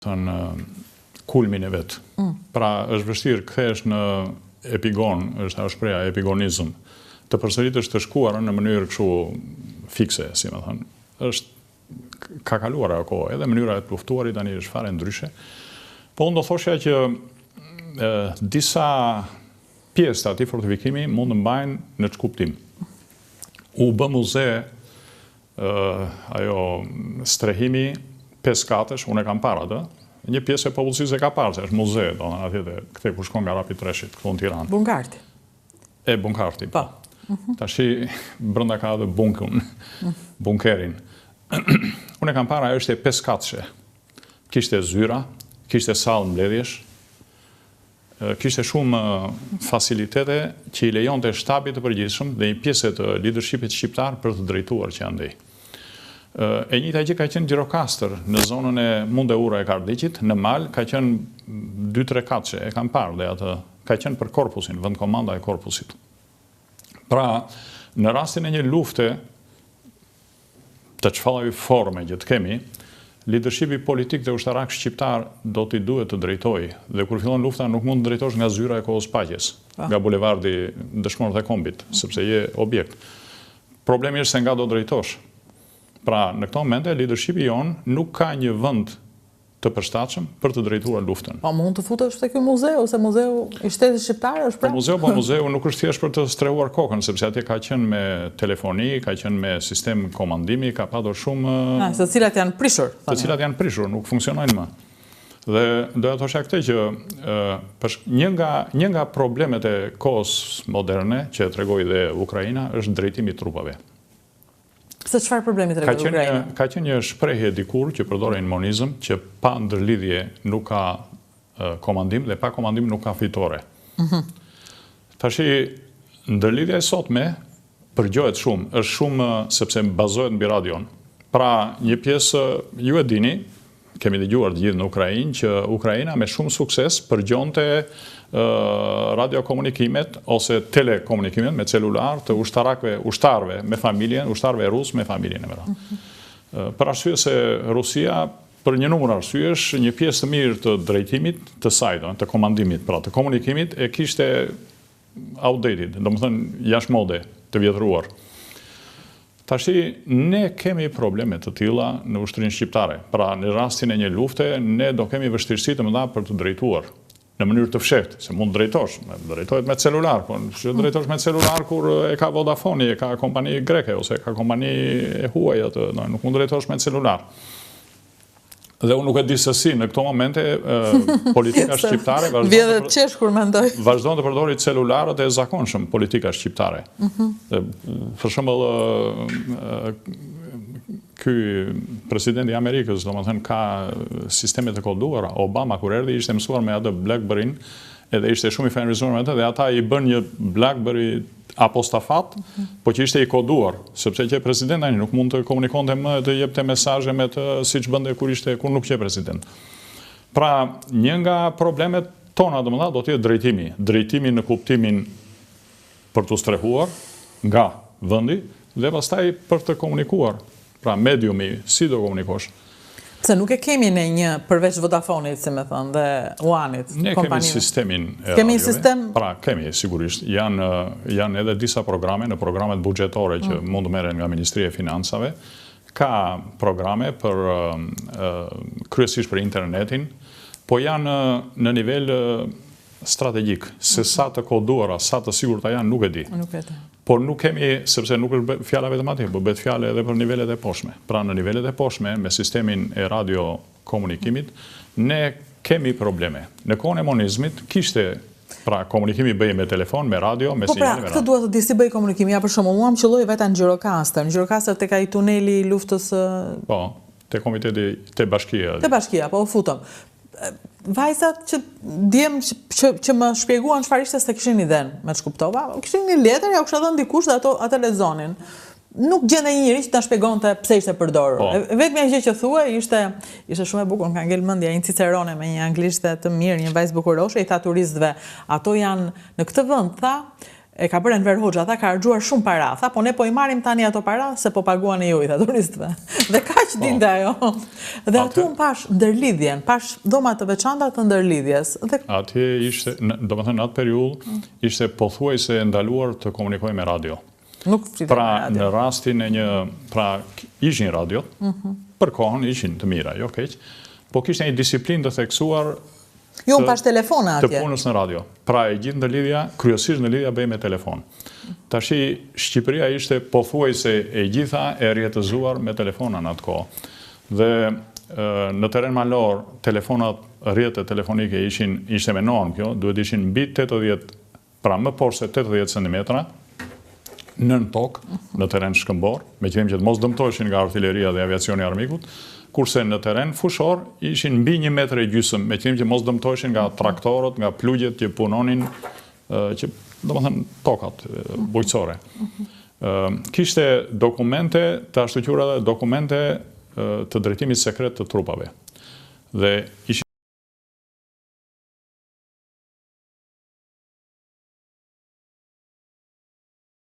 thënë, kulmin e vetë. Pra, është vështirë kthesh në epigon, është ajo shpreha epigonizëm, të përsëritësh të shkuarën në mënyrë kështu fikse, si më thënë. Ka kaluar ajo kohë, edhe mënyra e të luftuarit tani është fare ndryshe. Po unë do thoshja që disa pjesë të atij fortifikimi mund të mbajnë në çkuptim. U bë muze ajo strehimi 5 katësh, unë e kam parë atë. Një pjesë e popullsisë e ka parë, se është muze, do në atje këthe ku shkon nga Rapi Treshit, këtu në Tiranë. Bunkarti. Bunkarti, po. Tashi brenda ka edhe bunkerin. Unë e kam parë, ajo është e 5 katëshe. Kishte zyra, kishte sallë mbledhjesh, kishte shumë facilitete që i lejonte shtabit të përgjithshëm dhe një pjesë të leadershipit shqiptar për të drejtuar që andej. E njëjta gjë ka qenë Gjirokastër në zonën e Mundeura e Kardikit, në mal ka qenë 2-3 katëshe, e kam parë dhe atë ka qenë për korpusin, vend komanda e korpusit. Pra, në rastin e një lufte të çfarë forme që të kemi, leadershipi politik dhe ushtarak shqiptar do t'i duhet të drejtojë. Dhe kur fillon lufta nuk mund të drejtosh nga zyra e kohës paqes, nga bulevardi Dëshmorët e Kombit, sepse je objekt. Problemi është se nga do drejtosh. Pra, në këto momente, leadershipi jonë nuk ka një vend të përshtatshëm për të drejtuar luftën. Po mund të futesh te ky muzeu, ose muzeu i shtetit shqiptar është pra? Muzeu nuk është thjesht për të strehuar kokën, sepse atje ka qenë me telefoni, ka qenë me sistem komandimi, ka patur shumë... Të cilat janë prishur. Të cilat janë prishur, nuk funksionojnë më. Dhe doja të thosha këtë që një nga problemet e kohës moderne, që tregoi dhe Ukraina, është drejtimi i trupave. Se çfarë problemi tregon Ukraina? Ka qenë një shprehje dikur që përdorej në monizëm, që pa ndërlidhje nuk ka komandim dhe pa komandim nuk ka fitore. Tashi, ndërlidhja e sotme përgjohet shumë, është shumë sepse bazohet mbi radion. Pra, një pjesë, ju e dini, kemi dëgjuar të gjithë në Ukrainë, që Ukraina me shumë sukses përgjonte radiokomunikimet ose telekomunikimet me celular të ushtarve me familjen, ushtarve rus me familjen e vera. Për arsye se Rusia, për një numër arsyesh, një pjesë të mirë të drejtimit të saj, të komandimit, pra të komunikimit, e kishte outdated, do më thënë jashmode, të vjetruar. Tashi, ne kemi probleme të tilla në ushtrinë shqiptare. Pra, në rastin e një lufte, ne do kemi vështirësi të mëdha për të drejtuar në mënyrë të fshehtë, se mund drejtosh, drejtohet me celular, po që drejtosh me celular kur e ka Vodafone, e ka kompani greke, ose e ka kompani e huaj, nuk mund drejtosh me celular. Dhe unë nuk e di se si, në këto momente, politika shqiptare vazhdon të përdori celularët e zakonshëm politika shqiptare. Për shembull, ky presidenti i Amerikës, domethënë ka sisteme të koduara. Obama kur erdhi ishte mësuar me atë BlackBerry, edhe ishte shumë i familiarizuar me atë, dhe ata i bën një BlackBerry apostafat, po që ishte i koduar, sepse që president tani nuk mund të komunikonte më, të jepte mesazhe me të siç bënte kur nuk që president. Pra, një nga problemet tona domethënë do të jetë drejtimi. Drejtimi në kuptimin për të strehuar nga vendi dhe pastaj për të komunikuar. Pra, mediumi, si do komunikosh? Se nuk e kemi në një përveç Vodafonit, si me thënë, dhe Uanit. Ne kemi sistemin e radiove. Sistem? Pra, kemi, sigurisht. Janë edhe disa programe, në programet buxhetore që mund të merren nga Ministria e Financave. Ka programe për kryesisht për internetin, po janë në nivel strategjik. Se sa të koduara, sa të sigurta janë, nuk e di. Por nuk kemi, sepse nuk është fjala vetëm atje, por bëhet fjalë edhe për nivelet e poshtme. Pra në nivelet e poshtme, me sistemin e radio komunikimit, ne kemi probleme. Në kohën e monizmit kishte, pra komunikimi bëj me telefon, me radio, me sinjale, me radio. Po pra, këtë duhet të di si bëj komunikimi, ja për shembull, mua më qelloi vetë në Gjirokastër. Në Gjirokastër tek ai tuneli i luftës. Po, te komiteti, te bashkia. Te bashkia, po u futëm. Vajzat që djem që më shpjeguan çfarë ishte se kishin idenë, me shkuptova, kishin një letër, ja u kisha dhënë dikush dhe atë lexonin. Nuk gjende një njeri që ta shpjegonte pse ishte përdorur. Vetëm gjë që thuaj ishte shumë e bukur, ka ngel mendja një cicerone me një anglishte të mirë, një vajzë bukuroshe, i tha turistëve, ato janë në këtë vend, tha, e ka bërë Enver Hoxha, tha ka harxuar shumë para, tha po ne po i marrim tani ato para se po paguani ju, tha turistëve. Dhe kaq dinte ajo. Dhe atu unë pash ndërlidhjen, pash dhoma të veçanta të ndërlidhjes. Atje ishte, domethënë në atë periudhë ishte pothuajse ndaluar të komunikoj me radio. Nuk flitej pra me radio. Në rastin e pra ishin radio, për kohën ishin të mira, jo keq, po kishte një disiplinë të theksuar Jo, unë pash telefona atje. Të punës në radio. Pra e gjithë ndërlidhja, kryesisht ndërlidhja bëj me telefon. Tashi Shqipëria ishte pothuajse e gjitha e rjetëzuar me telefona në atë kohë. Dhe në terren malor, telefonat rrjetet telefonike ishte me normë kjo, duhet ishin mbi 80, pra më poshtë se 80 cm, nën tokë, në terren shkëmbor, me qenë që të mos dëmtoheshin nga artilleria dhe aviacioni armikut, kurse në terren fushor ishin mbi 1,5 metra, me qenë që mos dëmtoheshin nga traktorët, nga plugjet që punonin, që domethënë tokat bujqësore. Kishte dokumente, të ashtu quajtura dokumente të drejtimit sekret të trupave. Dhe ishin